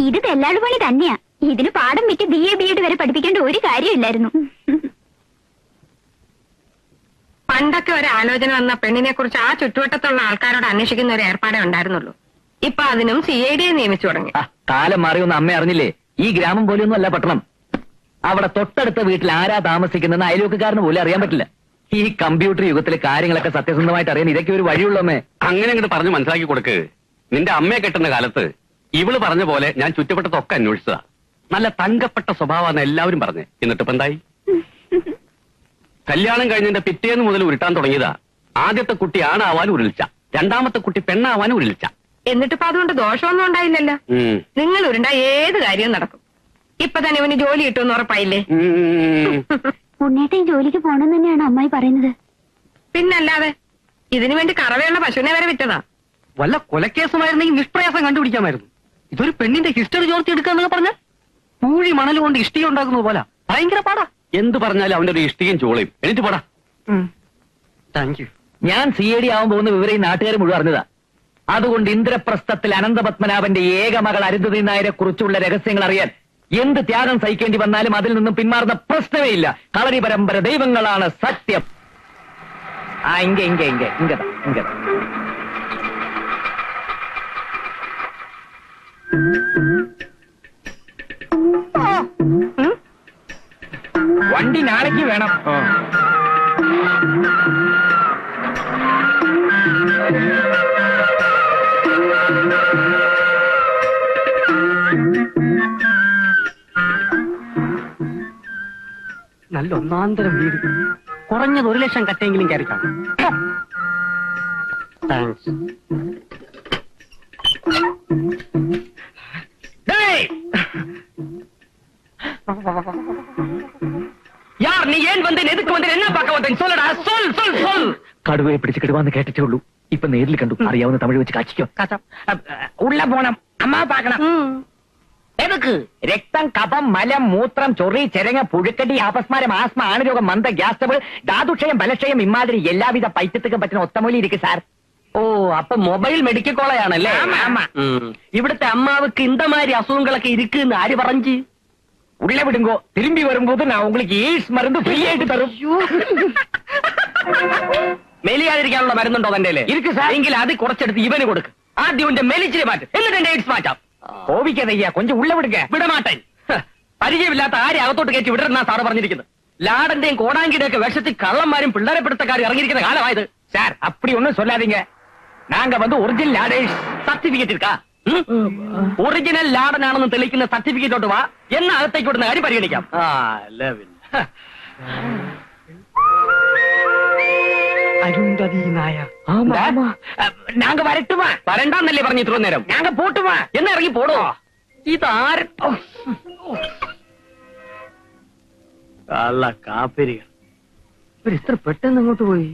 ഇത് തെല്ലാട് പണി തന്നെയാ. ഇതിന് പാഠം വിറ്റ് BA BEd വരെ പഠിപ്പിക്കേണ്ട ഒരു കാര്യമില്ലായിരുന്നു. പണ്ടൊക്കെ ഒരു ആലോചന വന്ന പെണ്ണിനെ കുറിച്ച് ആ ചുറ്റുവട്ടത്തുള്ള ആൾക്കാരോട് അന്വേഷിക്കുന്ന ഒരു ഏർപ്പാടേ ഉണ്ടായിരുന്നുള്ളൂ. ഇപ്പൊ അതിനും CID നിയമിച്ചു തുടങ്ങി. കാലം മാറിയൊന്നും അമ്മ അറിഞ്ഞില്ലേ? ഈ ഗ്രാമം പോലെയൊന്നും അല്ല പട്ടണം. അവിടെ തൊട്ടടുത്ത വീട്ടിൽ ആരാ താമസിക്കുന്നതെന്ന് അയൽവക്കാരന് പോലും അറിയാൻ പറ്റില്ല. ഈ കമ്പ്യൂട്ടർ യുഗത്തിലെ കാര്യങ്ങളൊക്കെ സത്യസന്ധമായിട്ട് അറിയാൻ ഇതൊക്കെ ഒരു വഴിയുള്ളൂ അമ്മേ. അങ്ങനെ അങ്ങോട്ട് പറഞ്ഞു മനസ്സിലാക്കി കൊടുക്ക്. നിന്റെ അമ്മയെ കെട്ടുന്ന കാലത്ത് ഇവള് പറഞ്ഞ പോലെ ഞാൻ ചുറ്റപ്പെട്ടതൊക്കെ അന്വേഷിച്ചതാ. നല്ല തങ്കപ്പെട്ട സ്വഭാവമാണ് എല്ലാവരും പറഞ്ഞ്. എന്നിട്ടിപ്പോ എന്തായി? കല്യാണം കഴിഞ്ഞതിന്റെ പിറ്റേന്ന് മുതൽ ഉരുട്ടാൻ തുടങ്ങിയതാ. ആദ്യത്തെ കുട്ടി ആണാവാൻ ഉരുളിച്ച, രണ്ടാമത്തെ കുട്ടി പെണ്ണാവാൻ ഉരുളിച്ച. എന്നിട്ടിപ്പോ അതുകൊണ്ട് ദോഷമൊന്നും ഉണ്ടായില്ലല്ലോ. നിങ്ങൾ ഉരുണ്ട ഏത് കാര്യവും നടക്കും. ഇപ്പൊ തന്നെ ഇവന് ജോലി കിട്ടുമെന്ന് ഉറപ്പായില്ലേ? ഉണ്ണേട്ടൻ ജോലിക്ക് പോണെന്ന് തന്നെയാണ് അമ്മായി പറയുന്നത്. പിന്നല്ലാതെ ഇതിനു വേണ്ടി കറവയുള്ള പശുവിനെ വരെ വിറ്റതാ. വല്ല കൊലക്കേസുമായിരുന്നെങ്കിൽ നിഷ്പ്രയാസം കണ്ടുപിടിക്കാമായിരുന്നു. ഇതൊരു പെണ്ണിന്റെ ഹിസ്റ്ററി ചോർത്തി എടുക്കുക പറഞ്ഞ പൂഴി മണൽ കൊണ്ട് ഇഷ്ടിക ഉണ്ടാക്കുന്നത് പോലെ ഭയങ്കര പാടാ. എന്ത് പറഞ്ഞാലും അവന്റെ ഒരു ഇഷ്ടികയും ചോളയും. എനിക്ക് പാടാ. Thank you. ഞാൻ CID ആവാൻ പോകുന്ന വിവരം ഈ നാട്ടുകാർ മുഴുവൻ അറിഞ്ഞതാ. അതുകൊണ്ട് ഇന്ദ്രപ്രസ്ഥത്തിൽ അനന്തപത്മനാഭന്റെ ഏക മകൾ അരുന്ധതി നായരെ കുറിച്ചുള്ള രഹസ്യങ്ങൾ അറിയാൻ എന്ത് ത്യാഗം സഹിക്കേണ്ടി വന്നാലും അതിൽ നിന്നും പിന്മാറുന്ന പ്രശ്നമേ ഇല്ല. കളരി പരമ്പര ദൈവങ്ങളാണ് സത്യം. ഇങ്ങതാ വണ്ടി നാളേക്ക് വേണം. നല്ല ഒന്നാന്തരം വീട്. കുറഞ്ഞത് 1 ലക്ഷം കട്ടെങ്കിലും കയറി കാണും. താങ്ക്സ്. யார் நீ? ஏன் வந்தேன்? எதுக்கு வந்தேன்? என்ன பார்க்க வந்தேன்? சொல்லடா, சொல். കടുവയെ പിടിച്ച് കിടുവാന്ന് കേട്ടിട്ടേ ഉള്ളൂ. ഇപ്പൊ നേരിൽ കണ്ടു. അറിയാവുന്ന തമിഴ് വെച്ച് കാച്ചിക്കോ. ഉള്ള പോണം. അമ്മ പാക്കണം. എതുക്ക്? രക്തം, കഫം, മലം, മൂത്രം, ചൊറി, ചെരങ്ങ, പുഴുക്കടി, അപസ്മാരം, ആസ്മ, ആണരോഗം, മന്ദ, ഗ്യാസ് ട്രബിൾ, ധാതുക്ഷയം, ബലക്ഷയം, ഇമാതിരി എല്ലാവിധ പൈത്യത്തിനും പറ്റുന്ന ഒത്തമൂലി ഇരിക്കും സാർ. ഓ, അപ്പൊ മൊബൈൽ മെഡിക്കൽ കോളേജാണല്ലേ? ഇവിടുത്തെ അമ്മാവക്ക് ഇന്തമാതിരി അസുഖങ്ങളൊക്കെ ഇരിക്കുന്ന ആര് പറഞ്ഞു? ഉള്ള വിടുങ്കോ. തിരുമ്പി വരുമ്പോൾ ഞാൻ உங்களுக்கு എയ്ഡ്സ് മരുന്ന് ഫ്രീ ആയിട്ട് തരും. മെലിയാതിരിക്കാനുള്ള മരുന്നുണ്ടോ തന്റെ? ഇരിക്കും സാർ. എങ്കിൽ അത് കുറച്ചെടുത്ത് ഇവന് കൊടുക്ക്. ആദ്യം എന്റെ മെലിച്ചിനെ മാറ്റും, എന്നിട്ട് എന്റെ എയ്ഡ്സ് മാറ്റാം. കോപിക്കതയ്യ, കൊഞ്ചം ഉള്ള വിടുക. വിടമാട്ടൻ. പരിചയമില്ലാത്ത ആരെ അകത്തോട്ട് കയറ്റി വിടരുന്നാ സാറ് പറഞ്ഞിരിക്കുന്നത്. ലാടന്റെയും കോടാങ്കിയുടെയും ഒക്കെ വേഷത്തിൽ കള്ളന്മാരും പിള്ളേരെ പിടുത്തക്കാരും ഇറങ്ങിയിരിക്കുന്ന കാലമായത്. സാർ அப்படி ஒன்னும் சொல்லாதீங்க. நாங்க வந்து ஒரிஜினல் ലാഡേഴ്സ്. സർട്ടിഫിക്കറ്റ് இருக்கா? ഒറിജിനൽ ലാടനാണെന്ന് തെളിയിക്കുന്ന സർട്ടിഫിക്കറ്റോട്ട് വാ. എന്ന അകത്തേക്ക് വിടുന്ന കാര്യം പരിഗണിക്കാം. അരുന്ധതി നായർ. നാങ്ക വരട്ടുവാ. വരണ്ടാന്നല്ലേ പറഞ്ഞു ഇത്ര നേരം? ഞാങ്ക പോട്ടുവാ. എന്ന് ഇറങ്ങി പോടോ. ഇതാര കാപ്പരികൾ ഇത്ര പെട്ടെന്ന് അങ്ങോട്ട് പോയി.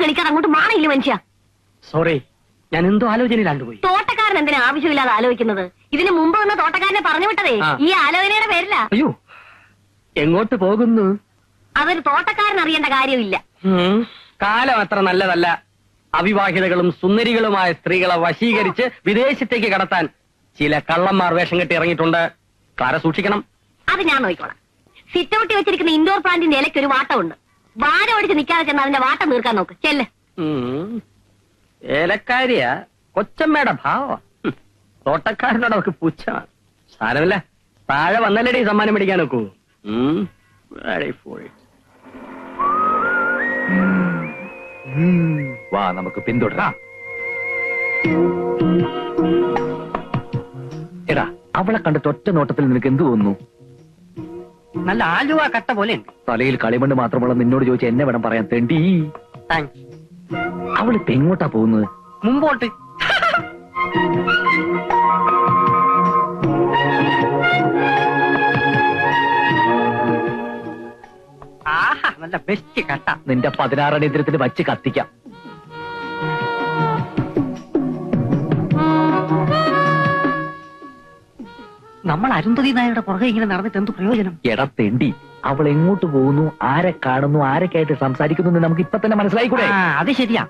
കളിക്കാൻ അങ്ങോട്ട് മാറിയില്ല മനുഷ്യ. സോറി, ഞാൻ എന്തോ ആലോചനയിലാണ്ട് പോയി. തോട്ടക്കാരൻ എന്തിനാ ആവശ്യമില്ലാതെ ആലോചിക്കുന്നത്? ഇതിന് മുമ്പ് വന്ന തോട്ടക്കാരനെ പറഞ്ഞു വിട്ടതേ ഈ ആലോചനയുടെ പേരില്ല. അയ്യോ, എങ്ങോട്ട് പോകുന്നു? അതൊരു തോട്ടക്കാരൻ അറിയേണ്ട കാര്യമില്ല. കാലം അത്ര നല്ലതല്ല. അവിവാഹിതകളും സുന്ദരികളുമായ സ്ത്രീകളെ വശീകരിച്ച് വിദേശത്തേക്ക് കടത്താൻ ചില കള്ളന്മാർ വേഷം കെട്ടി ഇറങ്ങിയിട്ടുണ്ട്. കാരെ സൂക്ഷിക്കണം. അത് ഞാൻ നോക്കിക്കോളാം. സിറ്റൗട്ടി വെച്ചിരിക്കുന്ന ഇൻഡോർ പ്ലാന്റിന്റെ ഇലയ്ക്ക് ഒരു വാട്ടമുണ്ട്. വാര ഓടിച്ച് നിൽക്കാതെ ചെന്ന് അതിന്റെ വാട്ടം തീർക്കാൻ നോക്ക്. ചെല്ല്. ഏലക്കാരിയാ കൊച്ചമ്മയുടെ ഭാവ. തോട്ടക്കാരനോട് അവർക്ക് പുച്ഛമാണ്. സാരമില്ല, താഴെ വന്നല്ലേ സമ്മാനം മേടിക്കാൻ നോക്കൂ. വാ, നമുക്ക് പിന്തുടരാം. എടാ, അവളെ കണ്ടിട്ട് ഒറ്റ നോട്ടത്തിൽ നിനക്ക് എന്ത് തോന്നുന്നു? നല്ല ആലുവ കട്ട പോലെ. തലയിൽ കളിമണ്ണ് മാത്രമുള്ള നിന്നോട് ചോദിച്ചാൽ എന്നെ വേണം പറയാൻ. തെണ്ടി. അവളിപ്പോ എങ്ങോട്ടാ പോകുന്നത്? മുമ്പോട്ട്. ആഹാ, നല്ല ബെസ്റ്റ് കട്ട. നിന്റെ 16 അടിയന്തരത്തിന് വച്ച് കത്തിക്കാം. നമ്മൾ അരുന്ധതി നായരുടെ പുറകെ ഇങ്ങനെ നടന്നിട്ട് എന്ത് പ്രയോജനം? എടാ തെണ്ടി, അവൾ എങ്ങോട്ട് പോകുന്നു, ആരെ കാണുന്നു, ആരൊക്കെയായിട്ട് സംസാരിക്കുന്നു നമുക്ക് ഇപ്പൊ തന്നെ മനസ്സിലായിക്കൂടെ? അത് ശരിയാ.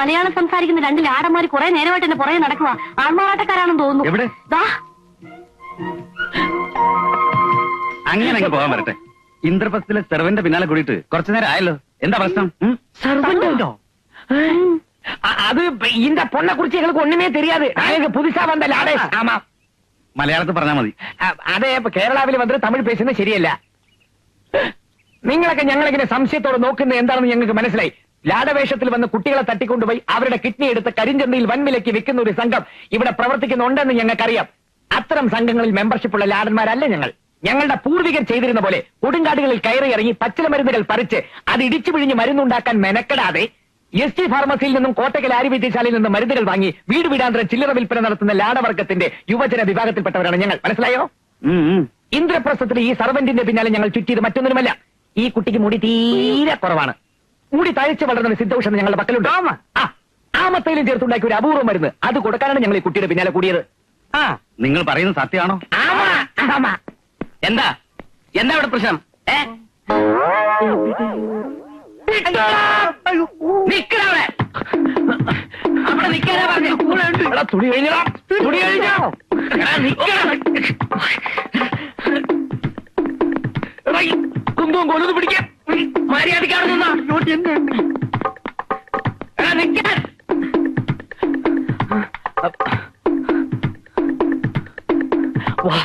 മലയാളം സംസാരിക്കുന്ന രണ്ട് ലാടന്മാർ കുറെ നേരമായിട്ട് എന്നെ പുറകെ നടക്കുക. ആൺമാറാട്ടക്കാരാണെന്ന് തോന്നുന്നു. എവിടെ? ദാ. അങ്ങനെ പോകാൻ വരട്ടെ. ഇന്ദ്രപ്രസ്ഥത്തിലെ സെർവന്റെ പിന്നാലെ കൂടിയിട്ട് കുറച്ചു നേരം ആയല്ലോ. എന്താ പ്രശ്നം? സർവന്റോ? அது இந்த பொண்ணை குறிச்சு எங்களுக்கு ஒண்ணுமே தெரியாது. நாங்க புதுசா வந்த லாடேஷ். ஆமா, മലയാളത്തിൽ പറഞ്ഞാൽ മതി. അതേ ഇപ്പൊ കേരളാവിൽ വന്നിട്ട് തമിഴ് പേശുന്നത് ശരിയല്ല. നിങ്ങളൊക്കെ ഞങ്ങളിങ്ങനെ സംശയത്തോടെ നോക്കുന്നത് എന്താണെന്ന് ഞങ്ങൾക്ക് മനസ്സിലായി. ലാടവേഷത്തിൽ വന്ന് കുട്ടികളെ തട്ടിക്കൊണ്ടുപോയി അവരുടെ കിഡ്നി എടുത്ത് കരിഞ്ചന്തയിൽ വൻവിലയ്ക്ക് വിൽക്കുന്ന ഒരു സംഘം ഇവിടെ പ്രവർത്തിക്കുന്നുണ്ടെന്ന് ഞങ്ങൾക്കറിയാം. അത്തരം സംഘങ്ങളിൽ മെമ്പർഷിപ്പുള്ള ലാടന്മാരല്ല ഞങ്ങൾ. ഞങ്ങളുടെ പൂർവികർ ചെയ്തിരുന്ന പോലെ കൊടുങ്കാടുകളിൽ കയറി ഇറങ്ങി പച്ചില മരുന്നുകൾ പറിച്ച് അത് ഇടിച്ചു പിഴിഞ്ഞ് മരുന്നുണ്ടാക്കാൻ മെനക്കെടാതെ എസ് ടി ഫാർമസിയിൽ നിന്നും കോട്ടക്കൽ ആര്യവൈദ്യശാലയിൽ നിന്നും മരുന്നുകൾ വാങ്ങി വീട് വീടാന്തരം ചില്ലറ വിൽപ്പന നടത്തുന്ന ലാടവർഗത്തിന്റെ യുവജന വിഭാഗത്തിൽപ്പെട്ടവരാണ് ഞങ്ങൾ. മനസ്സിലായോ? ഇന്ദ്രപ്രസ്ഥത്തിൽ ഈ സർവന്റിന്റെ പിന്നാലെ ഞങ്ങൾ ചുറ്റിയത് മറ്റൊന്നിനുമല്ല. ഈ കുട്ടിക്ക് മുടി തീരെ കുറവാണ്. മുടി തഴച്ച് വളർന്ന സിദ്ധൌഷധം ഞങ്ങളുടെ പക്കലുണ്ട്. ആമത്തയിലും ചേർത്തുണ്ടാക്കിയ ഒരു അപൂർവ മരുന്ന് അത് കൊടുക്കാനാണ് ഞങ്ങൾ ഈ കുട്ടിയുടെ പിന്നാലെ കൂടിയത്. നിങ്ങൾ പറയുന്നത് സത്യമാണോ? എന്താ എന്താ ഇവിടെ പ്രശ്നം? നിക്കണവിടെ അവിടെ നിൽക്കാനാ പറഞ്ഞു. തുണി കഴിഞ്ഞോ? തുണി കഴിഞ്ഞോ? കുന്തവും കൊല്ലത് പിടിക്കാൻ മര്യാദക്കാണ് നിന്നാ നിൽക്കാൻ. വാ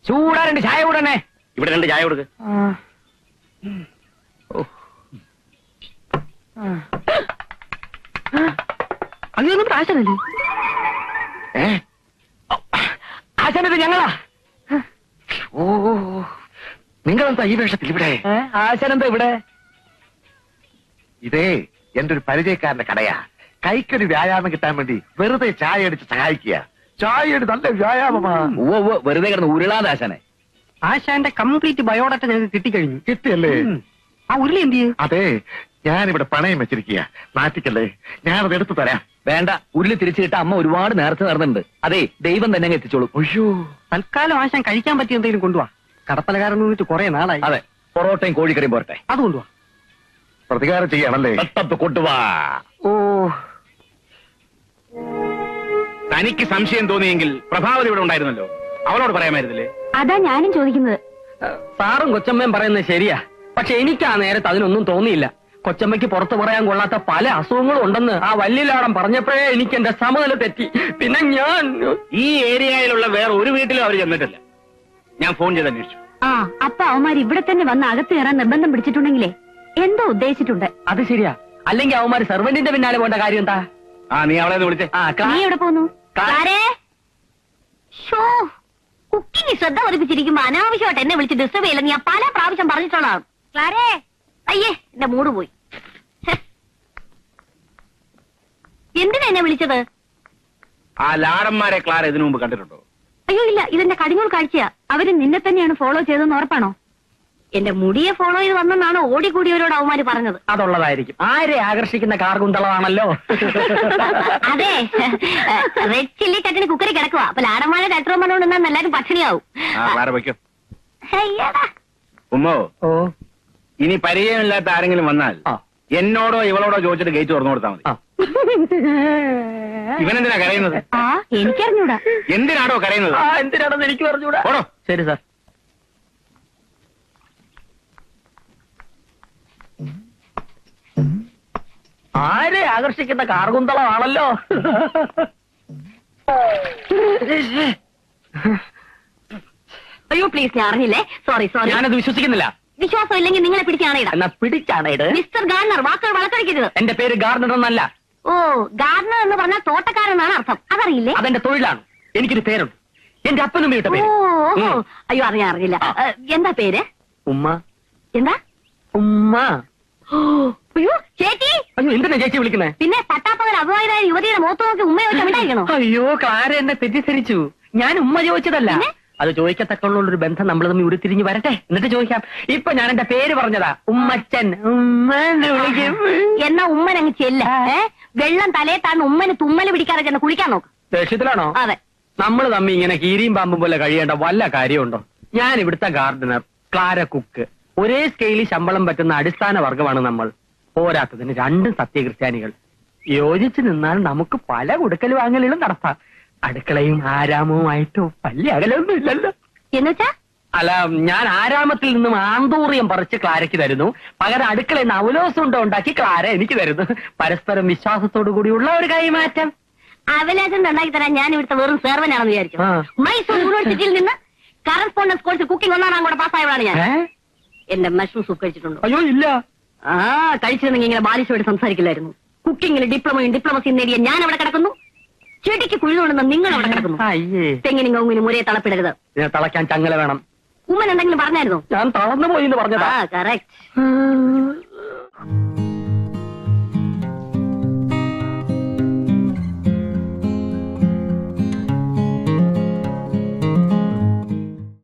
ചൂടാ രണ്ട് ചായ കൂടണേ. ഇവിടെ രണ്ട് ചായ കൊടുക്ക്. അതൊന്നും ആശാനല്ലേ? ആശാനത് ഞങ്ങളാ. ഓ, നിങ്ങളെന്താ ഈ വേഷത്തിൽ ഇവിടെ? ആശാനെന്താ ഇവിടെ? ഇതേ എന്റെ ഒരു പരിചയക്കാരന്റെ കടയാ. കൈക്കൊരു വ്യായാമം കിട്ടാൻ വേണ്ടി വെറുതെ ചായ അടിച്ച് സഹായിക്കുക. ചായയുടെ നല്ല വ്യായാമമാ. വെറുതെ കിടന്ന് ഉരുളാതെ ആശാനെ. ആശാന്റെ കംപ്ലീറ്റ് ബയോഡാറ്റ ഞങ്ങൾക്ക് കിട്ടിക്കഴിഞ്ഞു. കിട്ടിയല്ലേ? ആ ഉരുളി എന്ത് ചെയ്യും? അതെ, ഞാനിവിടെ പണയം വെച്ചിരിക്കുക. നാട്ടിക്കല്ലേ, ഞാനത് എടുത്തു തരാം. വേണ്ട, ഉരുളി തിരിച്ചിട്ട് അമ്മ ഒരുപാട് നേരത്തെ നടന്നിട്ടുണ്ട്. അതെ, ദൈവം തന്നെ അങ്ങ് എത്തിച്ചോളൂ. അയ്യോ, തൽക്കാലം ആശാൻ കഴിക്കാൻ പറ്റിയ എന്തെങ്കിലും കൊണ്ടുപോവാ. കടപ്പലകാരൻ നിന്നിട്ട് കുറെ നാളായി. അതെ, പൊറോട്ടയും കോഴിക്കറിയും പോരട്ടെ. അത് കൊണ്ടുപോവാ. പ്രതികാരം ചെയ്യണല്ലേ? കൊണ്ടുവാ. ഓ, തനിക്ക് സംശയം തോന്നിയെങ്കിൽ പ്രഭാവതി ഇവിടെ ഉണ്ടായിരുന്നല്ലോ, അവളോട് പറയാമായിരുന്നില്ലേ? അതാ ഞാനും ചോദിക്കുന്നത്. സാറും കൊച്ചമ്മയും പറയുന്നത് ശരിയാ. പക്ഷെ എനിക്ക് ആ നേരത്ത് അതിനൊന്നും തോന്നിയില്ല. കൊച്ചമ്മയ്ക്ക് പുറത്തു പറയാൻ കൊള്ളാത്ത പല അസുഖങ്ങളും ഉണ്ടെന്ന് ആ വല്യലാടം പറഞ്ഞപ്പോഴേ എനിക്ക് എന്റെ സമനില തെറ്റി. പിന്നെ ഞാൻ ഈ ഏരിയയിലുള്ള വേറെ ഒരു വീട്ടിലും അവർ ചെന്നിട്ടില്ല. ഞാൻ ഫോൺ ചെയ്ത് അന്വേഷിച്ചു. അപ്പൊ അവന്മാർ ഇവിടെ തന്നെ വന്ന് അകത്ത് കയറാൻ നിർബന്ധം പിടിച്ചിട്ടുണ്ടെങ്കിലേ എന്തോ ഉദ്ദേശിച്ചിട്ടുണ്ട്. അത് ശരിയാ. അല്ലെങ്കിൽ അവന്മാര് സെർവന്റിന്റെ പിന്നാലെ പോകേണ്ട കാര്യം എന്താ? നീ അവളെ വിളിച്ചേ. നീ എവിടെ പോന്നു? കുക്കിംഗ് ശ്രദ്ധ പതിപ്പിച്ചിരിക്കുമ്പോ അനാവശ്യമായിട്ട് എന്നെ വിളിച്ച് ഡിസ്റ്റർബ് ചെയ്യില്ല. നീ പല പ്രാവശ്യം പറഞ്ഞിട്ടുള്ളതാണ്. ക്ലാരേ, അയ്യേ എന്റെ മൂഡ് പോയി. എന്തിനാ എന്നെ വിളിച്ചത്? ആ ലാടന്മാരെ ക്ലാര ഇതിനു മുമ്പ് കണ്ടിട്ടുണ്ടോ? അയ്യോ ഇല്ല, ഇതെന്റെ കടിഞ്ഞൂൽ കാഴ്ചയാ. അവര് നിന്നെ തന്നെയാണ് ഫോളോ ചെയ്തെന്ന് ഉറപ്പാണോ? എന്റെ മുടിയെ ഫോളോ ചെയ്ത് വന്നെന്നാണ് ഓടിക്കൂടിയവരോട് അവന്മാര് പറഞ്ഞത്. അതുള്ളതായിരിക്കും. ആരെ ആകർഷിക്കുന്ന കാർഗുന്തളമാണല്ലോ. അതെ, റെഡ് ചില്ലി ചട്ടിന് കുക്കറി കിടക്കുക. അപ്പൊ ലാടന്മാരെ ചട്ടറും പറഞ്ഞുകൊണ്ടെന്നാൽ എല്ലാരും പട്ടിണിയാവും. ഉമ്മോ, ഓ, ഇനി പരിചയമില്ലാത്ത ആരെങ്കിലും വന്നാൽ എന്നോടോ ഇവളോടോ ചോദിച്ചിട്ട് ഗേറ്റ് തുറന്നു കൊടുത്താൽ മതി. ഇവനെന്തിനാ കരയുന്നത്? എനിക്കറിഞ്ഞൂടാ. എന്തിനാടോ കരയുന്നത്? എന്തിനാണെന്ന് എനിക്ക് പറഞ്ഞൂടാ. ശരി സാർ. ആരെ ആകർഷിക്കുന്ന കാർഗുന്തളമാണല്ലോ. അയ്യോ പ്ലീസ്, ഞാൻ അറിഞ്ഞില്ലേ. Sorry sorry. ഞാനത് വിശ്വസിക്കുന്നില്ല. വിശ്വാസം ഇല്ലെങ്കിൽ നിങ്ങളെ പിടിച്ചാണേടാ. എന്നാ പിടിച്ചാണേട്. മിസ്റ്റർ ഗാർണർ, വാക്കുകൾ വളർത്തടിക്കരുത്. എന്റെ പേര് ഗാർഡനർ എന്നല്ല. ഓ, ഗാർഡനർ എന്ന് പറഞ്ഞാൽ തോട്ടക്കാരെന്നാണ് അർത്ഥം. അതറിയില്ലേ? അതെന്റെ തൊഴിലാണ്. എനിക്കൊരു പേരുണ്ട്. എന്റെ അപ്പനും വീട്ട പേര്. അയ്യോ അറിഞ്ഞില്ല. എന്താ പേര്? ഉമ്മ. എന്താ ഉമ്മ? അയ്യോ ചേച്ചി. അയ്യോ എന്തിനാ ചേച്ചി വിളിക്കുന്നേ? പിന്നെ പട്ടാപ്പകൽ അഭിമാനായ യുവതിയുടെ മുഖത്ത് നോക്കി ഉമ്മയെ വെച്ചുണ്ടായിരിക്കണോ? അയ്യോ ക്ലാര എന്നെ തെറ്റിദ്ധരിച്ചു. ഞാൻ ഉമ്മ ചോദിച്ചതല്ല. അത് ചോദിക്കത്തക്കുള്ള ഒരു ബന്ധം നമ്മൾ തമ്മിൽ ഉരുത്തിരിഞ്ഞ് വരട്ടെ, എന്നിട്ട് ചോദിക്കാം. ഇപ്പൊ ഞാൻ എന്റെ പേര് പറഞ്ഞതാ, ഉമ്മച്ചൻ. ഉമ്മന്ന് വിളിക്കും. എന്നാ ഉമ്മൻ അങ്ങ് ചെല്ല. വെള്ളം തലേ താന്ന് ഉമ്മന് തുമ്മല് പിടിക്കാതെ ചെന്ന് കുളിക്കാൻ നോക്ക്. ദേഷ്യത്തിലാണോ? അതെ. നമ്മൾ തമ്മി ഇങ്ങനെ കീരിയും പാമ്പും പോലെ കഴിയേണ്ട വല്ല കാര്യമുണ്ടോ? ഞാൻ ഇവിടുത്തെ ഗാർഡനർ, ക്ലാര കുക്ക്, ഒരേ സ്കെയിലിൽ ശമ്പളം പറ്റുന്ന അടിസ്ഥാന വർഗമാണ് നമ്മൾ. പോരാത്തതിന് രണ്ടും സത്യക്രിസ്ത്യാനികൾ. യോജിച്ചു നിന്നാൽ നമുക്ക് പല കൊടുക്കൽ വാങ്ങലുകളും നടത്താം. അടുക്കളയും ആരാമവുമായിട്ട് വലിയ അകലൊന്നും ഇല്ലല്ലോ. എന്നുവെച്ചാ? അല്ല, ഞാൻ ആരാമത്തിൽ നിന്നും ആന്തൂറിയം പറിച്ച് ക്ലാരയ്ക്ക് തരുന്നു. പകരം അടുക്കളയിൽ നിന്ന് അവലോസുണ്ട ഉണ്ടാക്കി ക്ലാര എനിക്ക് തരുന്നു. പരസ്പരം വിശ്വാസത്തോടു കൂടിയുള്ള ഒരു കൈമാറ്റം. അവലാശം ഉണ്ടാക്കി തരാൻ ഞാൻ ഇവിടുത്തെ വെറും സേർവനാണെന്ന് വിചാരിച്ചു. മൈസൂർ യൂണിവേഴ്സിറ്റിയിൽ നിന്ന് കറസ്പോണ്ടൻസ് കോഴ്സ് കുക്കിംഗ് 1ാം കൂടെ പാസ്സായവളാണ് ഞാൻ. എന്റെ മഷ്റൂം സൂപ്പ് കഴിച്ചിട്ടുണ്ടോ? അയ്യോ ഇല്ല. കഴിച്ചിരുന്നെങ്കിൽ ഇങ്ങനെ ബാലിശോട് സംസാരിക്കില്ലായിരുന്നു. കുക്കിങ്ങിൽ ഡിപ്ലോമയും ഡിപ്ലോമസിയും നേടിയ ഞാൻ അവിടെ കിടക്കുന്നു, ചെടിക്ക് കുഴിതുകൊണ്ടെന്ന് നിങ്ങൾ അവിടെ കിടക്കുന്നു. തെങ്ങിനും കവുങ്ങിനും ഒരേ തളപ്പിടരുത്. തളയ്ക്കാൻ ചങ്ങല വേണം. ഉമ്മൻ എന്തെങ്കിലും പറഞ്ഞായിരുന്നോ? ഞാൻ തളർന്നു പോയി എന്ന് പറഞ്ഞതാ. കറക്റ്റ്.